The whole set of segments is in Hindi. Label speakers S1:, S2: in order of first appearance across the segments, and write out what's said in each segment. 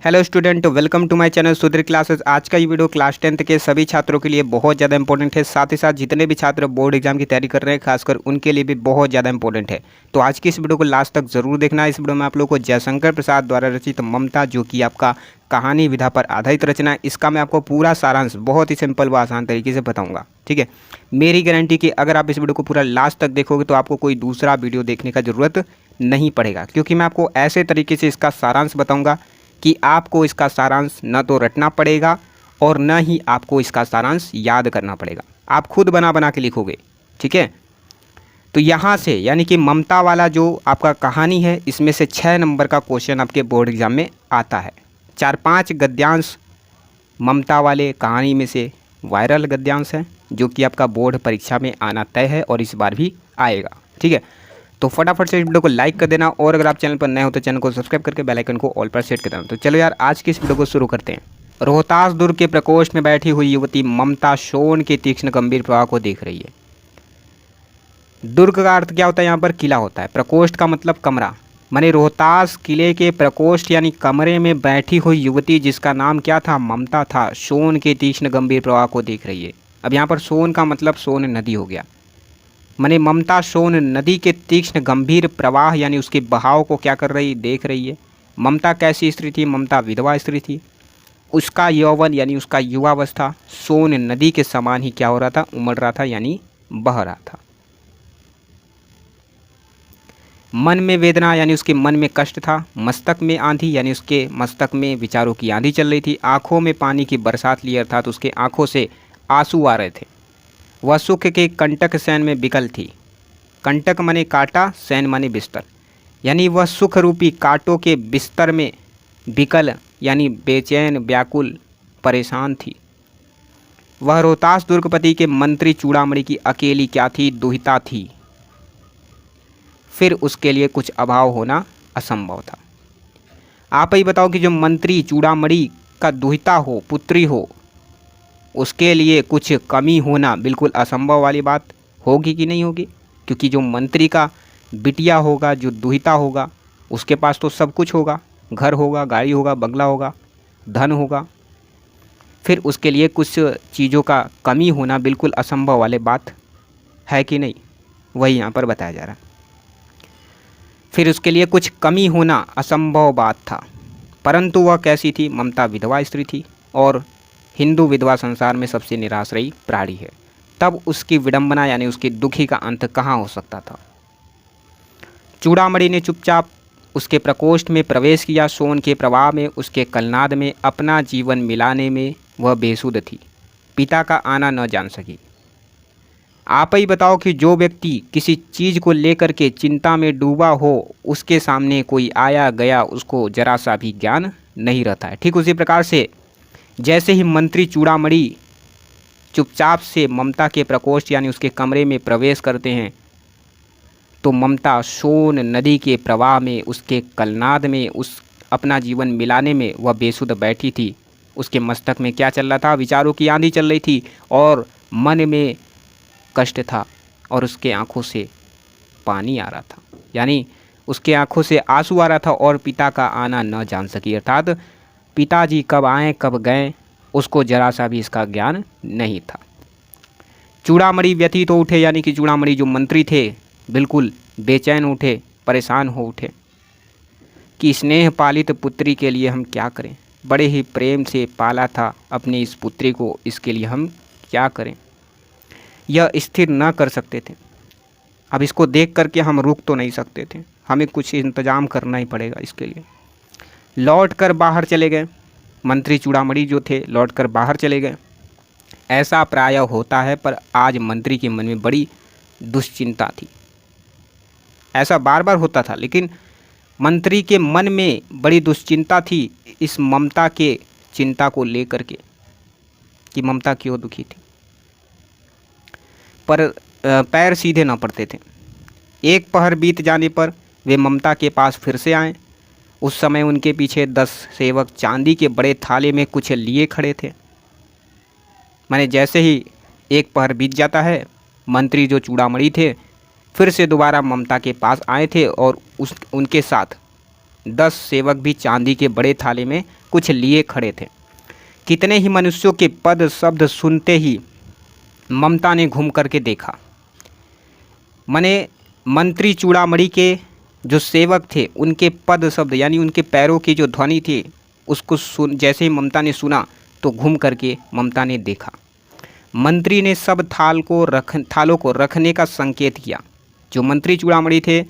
S1: Hello student, welcome to my channel Sudhir classes. आज का ये वीडियो क्लास 10th के सभी छात्रों के लिए बहुत ज़्यादा इंपॉर्टेंट है। साथ ही साथ जितने भी छात्र बोर्ड एग्जाम की तैयारी कर रहे हैं खासकर उनके लिए भी बहुत ज़्यादा इंपॉर्टेंट है। तो आज की इस वीडियो को लास्ट तक जरूर देखना। इस वीडियो में आप लोगों को जयशंकर प्रसाद द्वारा रचित ममता, जो कि आपका कहानी विधा पर आधारित रचना है, इसका मैं आपको पूरा सारांश बहुत ही सिंपल व आसान तरीके से बताऊँगा। ठीक है, मेरी गारंटी कि अगर आप इस वीडियो को पूरा लास्ट तक देखोगे तो आपको कोई दूसरा वीडियो देखने का ज़रूरत नहीं पड़ेगा, क्योंकि मैं आपको ऐसे तरीके से इसका सारांश बताऊँगा कि आपको इसका सारांश न तो रटना पड़ेगा और न ही आपको इसका सारांश याद करना पड़ेगा। आप खुद बना बना के लिखोगे। ठीक है, तो यहाँ से यानी कि ममता वाला जो आपका कहानी है, इसमें से 6 नंबर का क्वेश्चन आपके बोर्ड एग्जाम में आता है। 4-5 गद्यांश ममता वाले कहानी में से वायरल गद्यांश हैं, जो कि आपका बोर्ड परीक्षा में आना तय है और इस बार भी आएगा। ठीक है, तो फटाफट से इस वीडियो को लाइक कर देना और अगर आप चैनल पर नए हो तो चैनल को सब्सक्राइब करके बेल आइकन को ऑल पर सेट कर देना। तो चलो यार, आज की इस वीडियो को शुरू करते हैं। रोहतास दुर्ग के प्रकोष्ठ में बैठी हुई युवती ममता सोन के तीक्ष्ण गंभीर प्रवाह को देख रही है। दुर्ग का अर्थ क्या होता है? यहाँ पर किला होता है। प्रकोष्ठ का मतलब कमरा, माने रोहतास किले के प्रकोष्ठ यानी कमरे में बैठी हुई युवती, जिसका नाम क्या था? ममता था, सोन के तीक्ष्ण गंभीर प्रवाह को देख रही है। अब यहाँ पर सोन का मतलब सोन नदी हो गया, माने ममता सोन नदी के तीक्ष्ण गंभीर प्रवाह यानी उसके बहाव को क्या कर रही? देख रही है। ममता कैसी स्त्री थी? ममता विधवा स्त्री थी। उसका यौवन यानी उसका युवावस्था सोन नदी के समान ही क्या हो रहा था? उमड़ रहा था, यानी बह रहा था। मन में वेदना यानी उसके मन में कष्ट था। मस्तक में आंधी यानी उसके मस्तक में विचारों की आंधी चल रही थी। आंखों में पानी की बरसात ली, अर्थात उसके आंखों से आंसू आ रहे थे। वह सुख के कंटक शयन में विकल थी। कंटक माने कांटा, शयन माने बिस्तर, यानी वह सुख रूपी कांटों के बिस्तर में विकल यानी बेचैन, व्याकुल, परेशान थी। वह रोहतास दुर्गपति के मंत्री चूड़ामणि की अकेली क्या थी? दुहिता थी। फिर उसके लिए कुछ अभाव होना असंभव था। आप ही बताओ कि जो मंत्री चूड़ामणि का दुहिता हो, पुत्री हो, उसके लिए कुछ कमी होना बिल्कुल असंभव वाली बात होगी कि नहीं होगी? क्योंकि जो मंत्री का बिटिया होगा, जो दुहिता होगा, उसके पास तो सब कुछ होगा, घर होगा, गाड़ी होगा, बंगला होगा, धन होगा। फिर उसके लिए कुछ चीज़ों का कमी होना बिल्कुल असंभव वाली बात है कि नहीं? वही यहाँ पर बताया जा रहा है। फिर उसके लिए कुछ कमी होना असंभव बात था, परंतु वह कैसी थी? ममता विधवा स्त्री थी और हिंदू विधवा संसार में सबसे निराश्रयी प्राणी है। तब उसकी विडंबना यानी उसकी दुखी का अंत कहाँ हो सकता था? चूड़ामणि ने चुपचाप उसके प्रकोष्ठ में प्रवेश किया। सोन के प्रवाह में, उसके कलनाद में अपना जीवन मिलाने में वह बेसुध थी। पिता का आना न जान सकी। आप ही बताओ कि जो व्यक्ति किसी चीज़ को लेकर के चिंता में डूबा हो, उसके सामने कोई आया गया, उसको जरा सा भी ज्ञान नहीं रहता है। ठीक उसी प्रकार से जैसे ही मंत्री चूड़ामणि चुपचाप से ममता के प्रकोष्ठ यानी उसके कमरे में प्रवेश करते हैं, तो ममता सोन नदी के प्रवाह में, उसके कलनाद में, उस अपना जीवन मिलाने में वह बेसुध बैठी थी। उसके मस्तक में क्या चल रहा था? विचारों की आंधी चल रही थी और मन में कष्ट था और उसके आंखों से पानी आ रहा था, यानी उसके आंखों से आंसू आ रहा था और पिता का आना न जान सकी, अर्थात पिताजी कब आए कब गए उसको जरा सा भी इसका ज्ञान नहीं था। चूड़ामणि व्यथित हो उठे, यानी कि चूड़ामणि जो मंत्री थे बिल्कुल बेचैन उठे, परेशान हो उठे कि स्नेह पालित पुत्री के लिए हम क्या करें? बड़े ही प्रेम से पाला था अपनी इस पुत्री को, इसके लिए हम क्या करें? यह स्थिर न कर सकते थे। अब इसको देख करके हम रुक तो नहीं सकते थे, हमें कुछ इंतजाम करना ही पड़ेगा इसके लिए। लौट कर बाहर चले गए। मंत्री चूड़ामणि जो थे लौट कर बाहर चले गए। ऐसा प्रायः होता है, पर आज मंत्री के मन में बड़ी दुश्चिंता थी। ऐसा बार बार होता था, लेकिन मंत्री के मन में बड़ी दुश्चिंता थी इस ममता के चिंता को लेकर के कि ममता क्यों दुखी थी। पर पैर सीधे न पड़ते थे। एक पहर बीत जाने पर वे ममता के पास फिर से आए। उस समय उनके पीछे 10 सेवक चांदी के बड़े थाले में कुछ लिए खड़े थे। माने जैसे ही एक पहर बीत जाता है, मंत्री जो चूड़ामणि थे फिर से दोबारा ममता के पास आए थे और उनके साथ 10 सेवक भी चांदी के बड़े थाले में कुछ लिए खड़े थे। कितने ही मनुष्यों के पद शब्द सुनते ही ममता ने घूम करके देखा। माने मंत्री चूड़ामणि के जो सेवक थे उनके पद शब्द यानी उनके पैरों की जो ध्वनि थी उसको जैसे ही ममता ने सुना तो घूम करके ममता ने देखा। मंत्री ने सब थालों को रखने का संकेत किया। जो मंत्री चूड़ामणि थे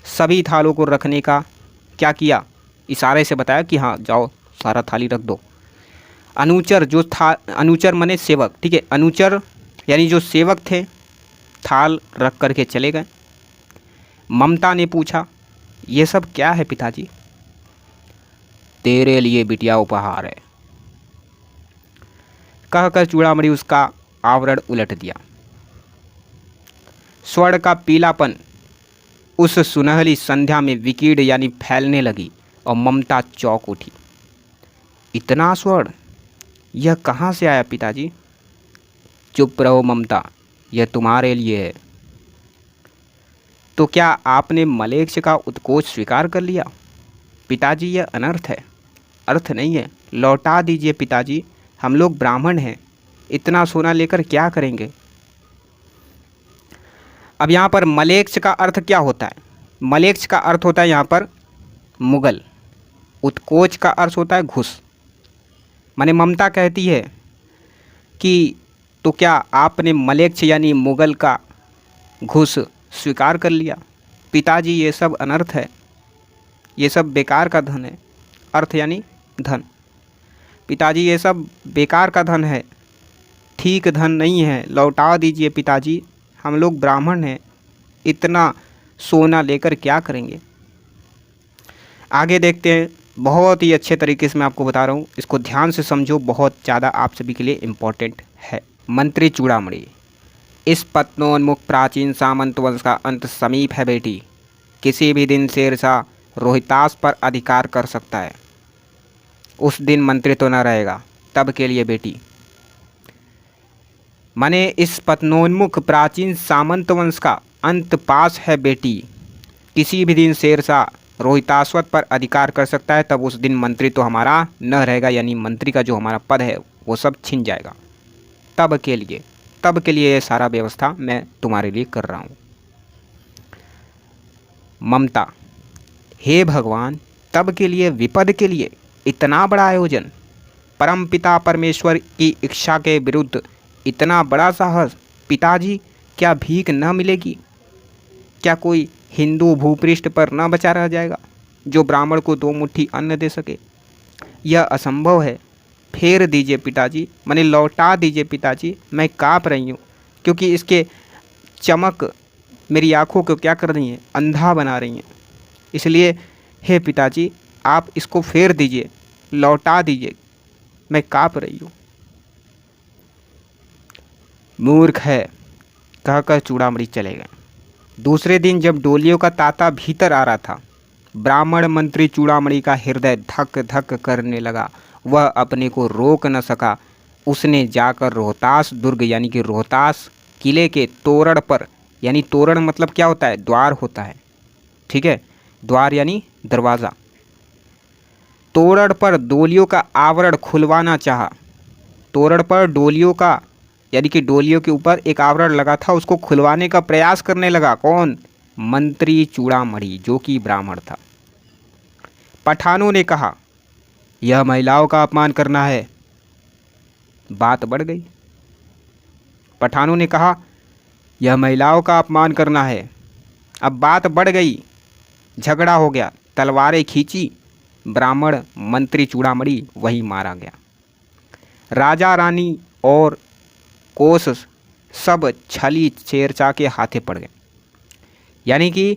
S1: सभी थालों को रखने का क्या किया, इशारे से बताया कि हाँ जाओ सारा थाली रख दो। अनुचर जो था, अनुचर माने सेवक, ठीक है, अनुचर यानी जो सेवक थे थाल रख करके चले गए। ममता ने पूछा, ये सब क्या है पिताजी? तेरे लिए बिटिया उपहार है, कहकर चूड़ामणि उसका आवरण उलट दिया। स्वर्ण का पीलापन उस सुनहली संध्या में विकीर्ण यानी फैलने लगी और ममता चौंक उठी। इतना स्वर्ण, यह कहाँ से आया पिताजी? चुप रहो ममता, यह तुम्हारे लिए है। तो क्या आपने मलेच्छ का उत्कोच स्वीकार कर लिया? पिताजी यह अनर्थ है। अर्थ नहीं है, लौटा दीजिए पिताजी, हम लोग ब्राह्मण हैं, इतना सोना लेकर क्या करेंगे? अब यहाँ पर मलेच्छ का अर्थ क्या होता है? मलेच्छ का अर्थ होता है यहाँ पर मुगल, उत्कोच का अर्थ होता है घुस। माने ममता कहती है कि तो क्या आपने मलेच्छ यानी मुगल का घुस स्वीकार कर लिया? पिताजी ये सब अनर्थ है, ये सब बेकार का धन है। अर्थ यानी धन। पिताजी ये सब बेकार का धन है, ठीक धन नहीं है, लौटा दीजिए पिताजी, हम लोग ब्राह्मण हैं, इतना सोना लेकर क्या करेंगे? आगे देखते हैं, बहुत ही अच्छे तरीके से मैं आपको बता रहा हूँ, इसको ध्यान से समझो, बहुत ज़्यादा आप सभी के लिए इम्पोर्टेंट है। मंत्री चूड़ामणि, इस पत्नोन्मुख प्राचीन सामंत वंश का अंत समीप है बेटी। किसी भी दिन शेरशाह रोहितास पर अधिकार कर सकता है। उस दिन मंत्री तो न रहेगा, तब के लिए बेटी। माने इस पत्नोन्मुख प्राचीन सामंत वंश का अंत पास है बेटी। किसी भी दिन शेरशाह रोहिताश्वत पर अधिकार कर सकता है, तब उस दिन मंत्री तो हमारा न रहेगा, यानी मंत्री का जो हमारा पद है वो सब छिन जाएगा। तब के लिए ये सारा व्यवस्था मैं तुम्हारे लिए कर रहा हूँ। ममता, हे भगवान, तब के लिए, विपद के लिए इतना बड़ा आयोजन, परम पिता परमेश्वर की इच्छा के विरुद्ध इतना बड़ा साहस। पिताजी, क्या भीख न मिलेगी? क्या कोई हिंदू भूपृष्ठ पर न बचा रह जाएगा जो ब्राह्मण को 2 मुट्ठी अन्न दे सके? यह असंभव है। फेर दीजिए पिताजी, माने लौटा दीजिए पिताजी। मैं काँप रही हूँ क्योंकि इसके चमक मेरी आँखों को क्या कर रही हैं, अंधा बना रही हैं। इसलिए हे पिताजी, आप इसको फेर दीजिए, लौटा दीजिए, मैं काँप रही हूँ। मूर्ख है, कहकर चूड़ामणि चले गए। दूसरे दिन जब डोलियों का तांता भीतर आ रहा था, ब्राह्मण मंत्री चूड़ामणि का हृदय धक धक करने लगा। वह अपने को रोक न सका। उसने जाकर रोहतास दुर्ग यानी कि रोहतास किले के तोरण पर, यानी तोरण मतलब क्या होता है, द्वार होता है, ठीक है, द्वार यानी दरवाज़ा। तोरण पर डोलियों का आवरण खुलवाना चाहा। तोरण पर डोलियों का यानी कि डोलियों के ऊपर एक आवरण लगा था, उसको खुलवाने का प्रयास करने लगा। कौन? मंत्री चूड़ामणि, जो कि ब्राह्मण था। पठानों ने कहा, यह महिलाओं का अपमान करना है। बात बढ़ गई। पठानों ने कहा, यह महिलाओं का अपमान करना है। अब बात बढ़ गई, झगड़ा हो गया, तलवारें खींची, ब्राह्मण मंत्री चूड़ामणि वहीं मारा गया। राजा रानी और कोष सब छली शेरशाह के हाथे पड़ गए। यानी कि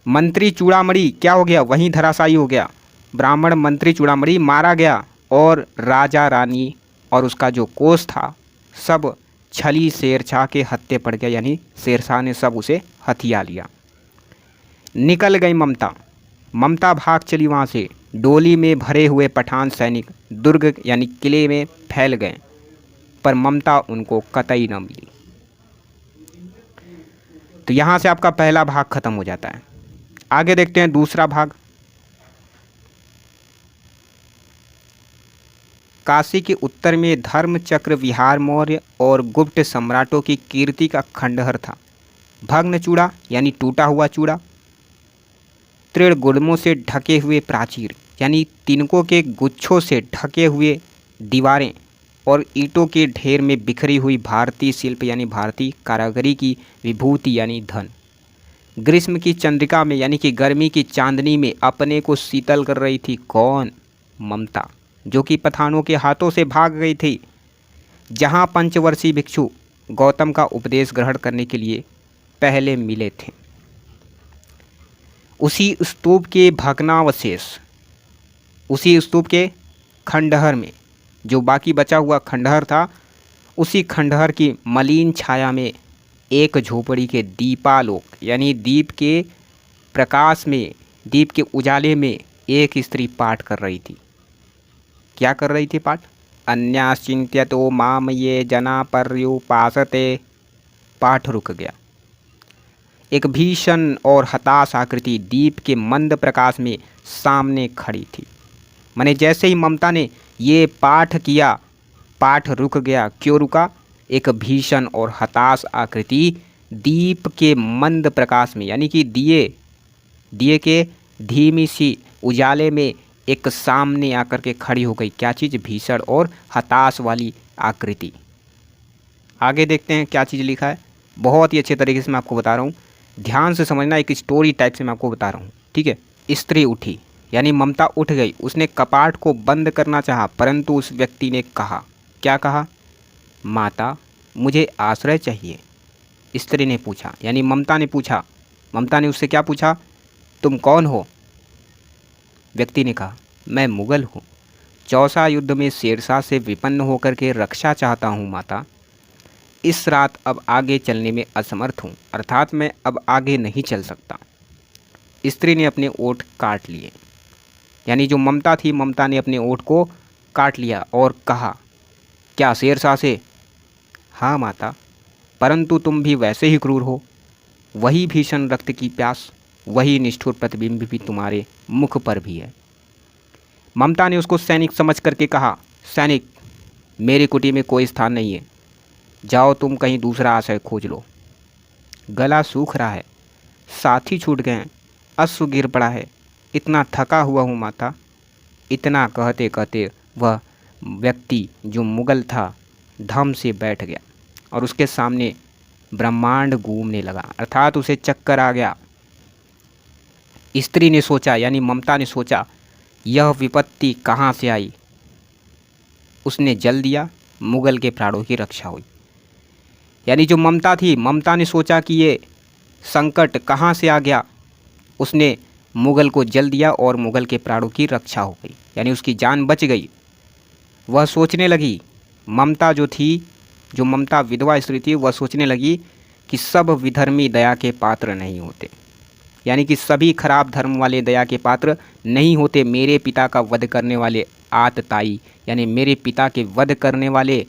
S1: मंत्री चूड़ामणि क्या हो गया, वहीं धराशायी हो गया। ब्राह्मण मंत्री चूड़ामणि मारा गया और राजा रानी और उसका जो कोष था सब छली शेरशाह के हत्थे पड़ गया, यानी शेरशाह ने सब उसे हथिया लिया। निकल गई ममता भाग चली वहाँ से। डोली में भरे हुए पठान सैनिक दुर्ग यानी किले में फैल गए, पर ममता उनको कतई न मिली। तो यहाँ से आपका पहला भाग खत्म हो जाता है। आगे देखते हैं दूसरा भाग। काशी के उत्तर में धर्मचक्र विहार मौर्य और गुप्त सम्राटों की कीर्ति का खंडहर था। भग्न चूड़ा यानी टूटा हुआ चूड़ा, तृण गुल्मों से ढके हुए प्राचीर यानी तिनकों के गुच्छों से ढके हुए दीवारें और ईंटों के ढेर में बिखरी हुई भारतीय शिल्प यानी भारतीय कारीगरी की विभूति यानी धन। ग्रीष्म की चंद्रिका में यानी कि गर्मी की चांदनी में अपने को शीतल कर रही थी कौन? ममता, जो कि पठानों के हाथों से भाग गई थी। जहाँ पंचवर्षीय भिक्षु गौतम का उपदेश ग्रहण करने के लिए पहले मिले थे, उसी स्तूप के भग्नावशेष, उसी स्तूप के खंडहर में, जो बाकी बचा हुआ खंडहर था, उसी खंडहर की मलिन छाया में एक झोपड़ी के दीपालोक यानी दीप के प्रकाश में, दीप के उजाले में एक स्त्री पाठ कर रही थी। क्या कर रही थी पाठ? अन्याश्चिन्त्यतो माम ये जना पर्युपासते। पाठ रुक गया। एक भीषण और हताश आकृति दीप के मंद प्रकाश में सामने खड़ी थी। माने जैसे ही ममता ने ये पाठ किया, पाठ रुक गया। क्यों रुका? एक भीषण और हताश आकृति दीप के मंद प्रकाश में यानी कि दिए के धीमी सी उजाले में एक सामने आकर के खड़ी हो गई। क्या चीज़? भीषण और हताश वाली आकृति। आगे देखते हैं क्या चीज़ लिखा है। बहुत ही अच्छे तरीके से मैं आपको बता रहा हूँ, ध्यान से समझना। एक स्टोरी टाइप से मैं आपको बता रहा हूँ, ठीक है। स्त्री उठी यानी ममता उठ गई। उसने कपाट को बंद करना चाहा, परंतु उस व्यक्ति ने कहा, क्या कहा? माता, मुझे आश्रय चाहिए। स्त्री ने पूछा यानी ममता ने पूछा। ममता ने उससे क्या पूछा? तुम कौन हो? व्यक्ति ने कहा, मैं मुगल हूँ। चौसा युद्ध में शेरशाह से विपन्न होकर के रक्षा चाहता हूँ माता। इस रात अब आगे चलने में असमर्थ हूँ, अर्थात मैं अब आगे नहीं चल सकता। स्त्री ने अपने ओठ काट लिए, यानी जो ममता थी, ममता ने अपने ओठ को काट लिया और कहा, क्या शेरशाह से? हाँ माता, परंतु तुम भी वैसे ही क्रूर हो। वही भीषण रक्त की प्यास, वही निष्ठुर प्रतिबिंब भी तुम्हारे मुख पर भी है। ममता ने उसको सैनिक समझ करके कहा, सैनिक, मेरी कुटी में कोई स्थान नहीं है, जाओ तुम कहीं दूसरा आश्रय खोज लो। गला सूख रहा है, साथी छूट गए हैं, अश्रु गिर पड़ा है, इतना थका हुआ हूँ माता। इतना कहते कहते वह व्यक्ति जो मुगल था धम से बैठ गया और उसके सामने ब्रह्मांड घूमने लगा, अर्थात उसे चक्कर आ गया। स्त्री ने सोचा यानी ममता ने सोचा, यह विपत्ति कहाँ से आई? उसने जल दिया, मुगल के प्राणों की रक्षा हुई। यानी जो ममता थी, ममता ने सोचा कि ये संकट कहाँ से आ गया। उसने मुगल को जल दिया और मुगल के प्राणों की रक्षा हो गई, यानी उसकी जान बच गई। वह सोचने लगी, ममता जो थी, जो ममता विधवा स्त्री थी, वह सोचने लगी कि सब विधर्मी दया के पात्र नहीं होते, यानी कि सभी खराब धर्म वाले दया के पात्र नहीं होते। मेरे पिता का वध करने वाले आतताई, यानी मेरे पिता के वध करने वाले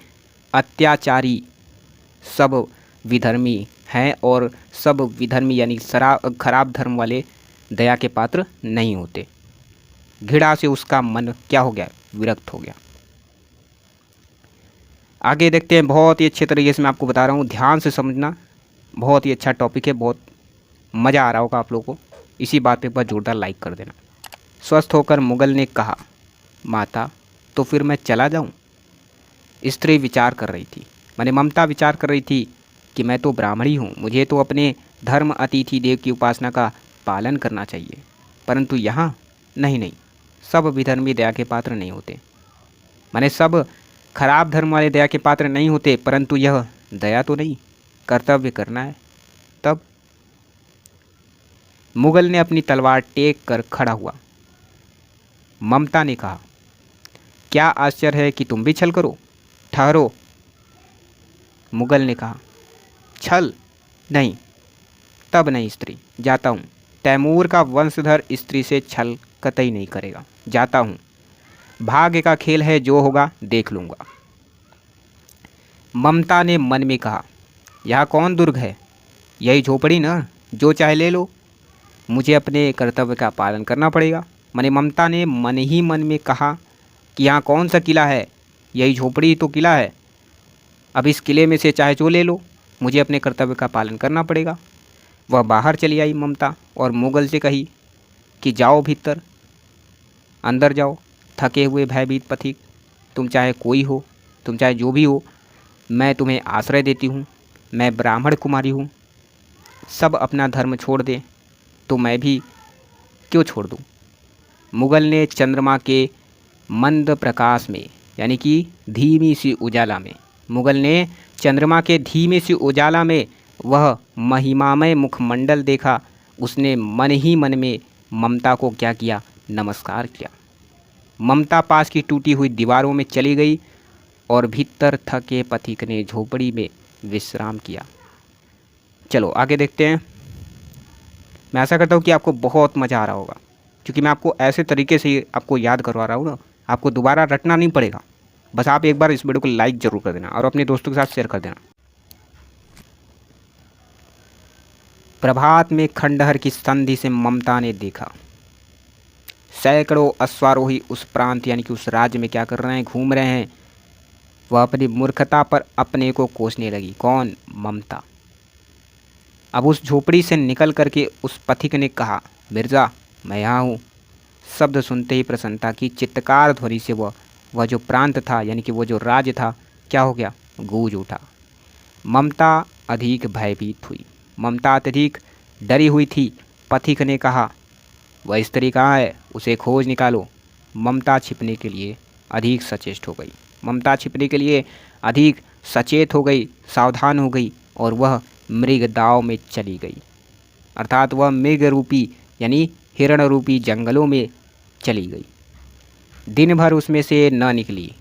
S1: अत्याचारी सब विधर्मी हैं और सब विधर्मी यानी खराब धर्म वाले दया के पात्र नहीं होते। घृणा से उसका मन क्या हो गया? विरक्त हो गया। आगे देखते हैं, बहुत ही अच्छे तरीके से मैं आपको बता रहा हूँ, ध्यान से समझना। बहुत ही अच्छा टॉपिक है, बहुत मज़ा आ रहा होगा आप लोगों को। इसी बात पे एक बार जोरदार लाइक कर देना। स्वस्थ होकर मुगल ने कहा, माता, तो फिर मैं चला जाऊं? स्त्री विचार कर रही थी, माने ममता विचार कर रही थी कि मैं तो ब्राह्मणी हूँ, मुझे तो अपने धर्म अतिथि देव की उपासना का पालन करना चाहिए, परंतु यहाँ नहीं, सब विधर्मी दया के पात्र नहीं होते, माने सब खराब धर्म वाले दया के पात्र नहीं होते, परंतु यह दया तो नहीं, कर्तव्य करना है। तब मुगल ने अपनी तलवार टेक कर खड़ा हुआ। ममता ने कहा, क्या आश्चर्य है कि तुम भी छल करो? ठहरो। मुगल ने कहा, छल नहीं, तब नहीं स्त्री, जाता हूँ। तैमूर का वंशधर स्त्री से छल कतई नहीं करेगा, जाता हूँ। भाग्य का खेल है, जो होगा देख लूँगा। ममता ने मन में कहा, यहाँ कौन दुर्ग है? यही झोपड़ी ना, जो चाहे ले लो, मुझे अपने कर्तव्य का पालन करना पड़ेगा। मैंने ममता ने मन ही मन में कहा कि यहाँ कौन सा किला है, यही झोपड़ी ही तो किला है। अब इस किले में से चाहे जो ले लो, मुझे अपने कर्तव्य का पालन करना पड़ेगा। वह बाहर चली आई ममता और मुगल से कही कि जाओ भीतर, अंदर जाओ थके हुए भयभीत पथिक। तुम चाहे कोई हो, तुम चाहे जो भी हो, मैं तुम्हें आश्रय देती हूँ। मैं ब्राह्मण कुमारी हूँ। सब अपना धर्म छोड़ दें तो मैं भी क्यों छोड़ दूँ। मुगल ने चंद्रमा के मंद प्रकाश में, यानी कि धीमी सी उजाला में, मुगल ने चंद्रमा के धीमे सी उजाला में वह महिमामय मुखमंडल देखा। उसने मन ही मन में ममता को क्या किया, नमस्कार किया। ममता पास की टूटी हुई दीवारों में चली गई और भीतर थके पथिक ने झोपड़ी में विश्राम किया। चलो आगे देखते हैं। मैं आशा करता हूँ कि आपको बहुत मज़ा आ रहा होगा, क्योंकि मैं आपको ऐसे तरीके से आपको याद करवा रहा हूँ ना, आपको दोबारा रटना नहीं पड़ेगा। बस आप एक बार इस वीडियो को लाइक ज़रूर कर देना और अपने दोस्तों के साथ शेयर कर देना। प्रभात में खंडहर की संधि से ममता ने देखा सैकड़ों अश्वारोही उस प्रांत यानी कि उस राज्य में क्या कर रहे हैं, घूम रहे हैं। वह अपनी मूर्खता पर अपने को कोसने लगी। कौन? ममता। अब उस झोपड़ी से निकल करके उस पथिक ने कहा, मिर्ज़ा मैं यहाँ हूँ। शब्द सुनते ही प्रसन्नता की चित्कार ध्वनि से वह जो प्रांत था, यानी कि वो जो राज्य था, क्या हो गया, गूंज उठा। ममता अधिक भयभीत हुई। ममता अत्यधिक डरी हुई थी। पथिक ने कहा, वह स्त्री कहाँ है, उसे खोज निकालो। ममता छिपने के लिए अधिक सचेत हो गई। ममता छिपने के लिए अधिक सचेत हो गई, सावधान हो गई और वह मृग दाव में चली गई। अर्थात वह मृग रूपी यानी हिरण रूपी जंगलों में चली गई। दिन भर उसमें से न निकली।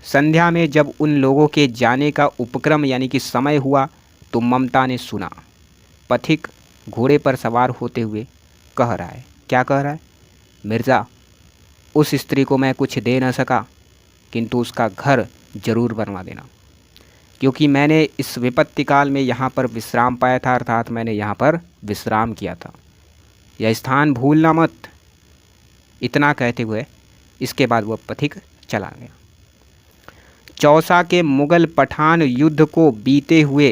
S1: संध्या में जब उन लोगों के जाने का उपक्रम यानी कि समय हुआ तो ममता ने सुना पथिक घोड़े पर सवार होते हुए कह रहा है। क्या कह रहा है? मिर्ज़ा, उस स्त्री को मैं कुछ दे न सका, किंतु उसका घर जरूर बनवा देना, क्योंकि मैंने इस विपत्ति काल में यहाँ पर विश्राम पाया था। अर्थात मैंने यहाँ पर विश्राम किया था। यह स्थान भूलना मत। इतना कहते हुए इसके बाद वह पथिक चला गया। चौसा के मुगल पठान युद्ध को बीते हुए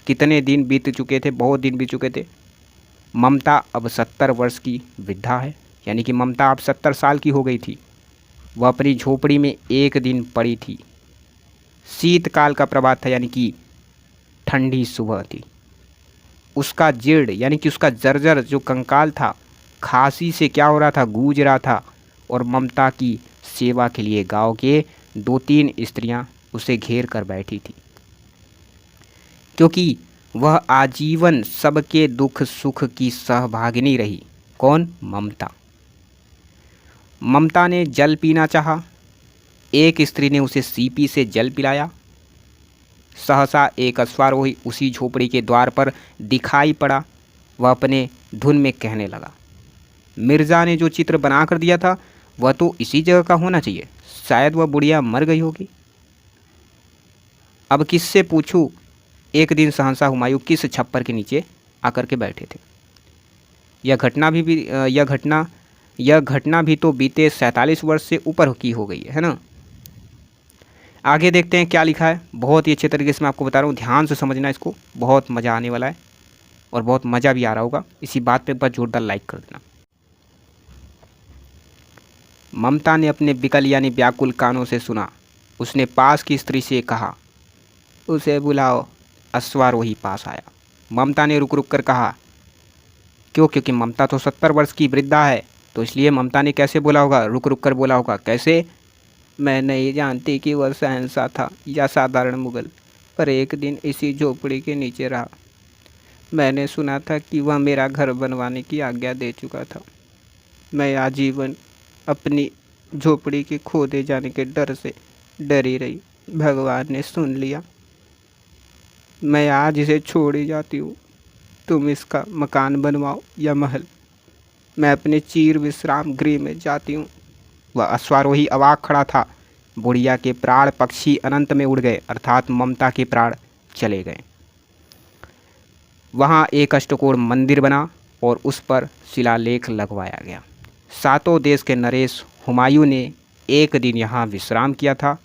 S1: कितने दिन बीत चुके थे? बहुत दिन बीत चुके थे। ममता अब 70 वर्ष की वृद्धा है, यानी कि ममता अब 70 साल की हो गई थी। वह अपनी झोपड़ी में एक दिन पड़ी थी। शीतकाल का प्रभात था, यानी कि ठंडी सुबह थी। उसका जीर्ण यानी कि उसका जर्जर जो कंकाल था, खांसी से क्या हो रहा था, गूंज रहा था। और ममता की सेवा के लिए गांव के 2-3 स्त्रियां उसे घेर कर बैठी थी, क्योंकि वह आजीवन सबके दुख सुख की सहभागिनी रही। कौन? ममता। ममता ने जल पीना चाहा। एक स्त्री ने उसे सीपी से जल पिलाया। सहसा एक अश्वारोही उसी झोपड़ी के द्वार पर दिखाई पड़ा। वह अपने धुन में कहने लगा, मिर्ज़ा ने जो चित्र बना कर दिया था वह तो इसी जगह का होना चाहिए। शायद वह बुढ़िया मर गई होगी। अब किससे पूछूं? एक दिन सहसा हुमायूं किस छप्पर के नीचे आकर के बैठे थे। यह घटना भी तो बीते 47 वर्ष से ऊपर की हो गई है ना। आगे देखते हैं क्या लिखा है। बहुत ही अच्छे तरीके से मैं आपको बता रहा हूँ, ध्यान से समझना इसको, बहुत मज़ा आने वाला है और बहुत मज़ा भी आ रहा होगा। इसी बात पे एक बार जोरदार लाइक कर देना। ममता ने अपने बिकल यानी व्याकुल कानों से सुना। उसने पास की स्त्री से कहा, उसे बुलाओ। अश्वारोही पास आया। ममता ने रुक रुक कर कहा, क्यों? क्योंकि ममता तो 70 वर्ष की वृद्धा है, तो इसलिए ममता ने कैसे बोला होगा, रुक रुक कर बोला होगा। कैसे? मैं नहीं जानती कि वह शहंशाह था या साधारण मुगल, पर एक दिन इसी झोपड़ी के नीचे रहा। मैंने सुना था कि वह मेरा घर बनवाने की आज्ञा दे चुका था। मैं आजीवन अपनी झोपड़ी के खोदे जाने के डर से डरी रही। भगवान ने सुन लिया। मैं आज इसे छोड़ ही जाती हूँ। तुम इसका मकान बनवाओ या महल, मैं अपने चीर विश्राम गृह में जाती हूँ। वह अश्वारोही अवाक खड़ा था। बुढ़िया के प्राण पक्षी अनंत में उड़ गए, अर्थात ममता के प्राण चले गए। वहाँ एक अष्टकोण मंदिर बना और उस पर शिलालेख लगवाया गया। 7 देश के नरेश हुमायूं ने एक दिन यहाँ विश्राम किया था।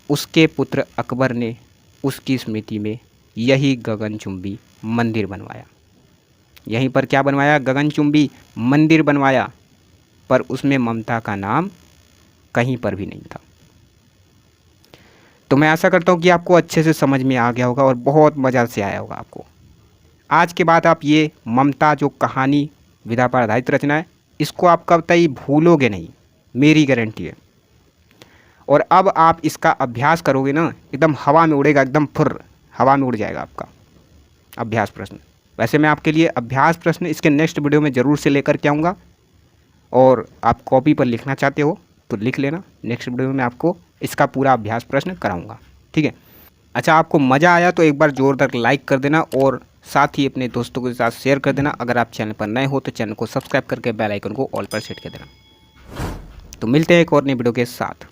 S1: उसके पुत्र अकबर ने उसकी स्मृति में यही गगनचुंबी मंदिर बनवाया। यहीं पर क्या बनवाया? गगनचुंबी मंदिर बनवाया, पर उसमें ममता का नाम कहीं पर भी नहीं था। तो मैं आशा करता हूँ कि आपको अच्छे से समझ में आ गया होगा और बहुत मज़ा से आया होगा आपको। आज के बाद आप ये ममता जो कहानी विधा पर आधारित रचना है, इसको आप कतई भूलोगे नहीं, मेरी गारंटी है। और अब आप इसका अभ्यास करोगे ना, एकदम हवा में उड़ेगा, एकदम फुर्र हवा में उड़ जाएगा आपका अभ्यास प्रश्न। वैसे मैं आपके लिए अभ्यास प्रश्न इसके नेक्स्ट वीडियो में ज़रूर से लेकर के आऊँगा, और आप कॉपी पर लिखना चाहते हो तो लिख लेना। नेक्स्ट वीडियो में मैं आपको इसका पूरा अभ्यास प्रश्न कराऊंगा, ठीक है। अच्छा, आपको मज़ा आया तो एक बार ज़ोरदार लाइक कर देना और साथ ही अपने दोस्तों के साथ शेयर कर देना। अगर आप चैनल पर नए हो तो चैनल को सब्सक्राइब करके बेल आइकन को ऑल पर सेट कर देना। तो मिलते हैं एक और नई वीडियो के साथ।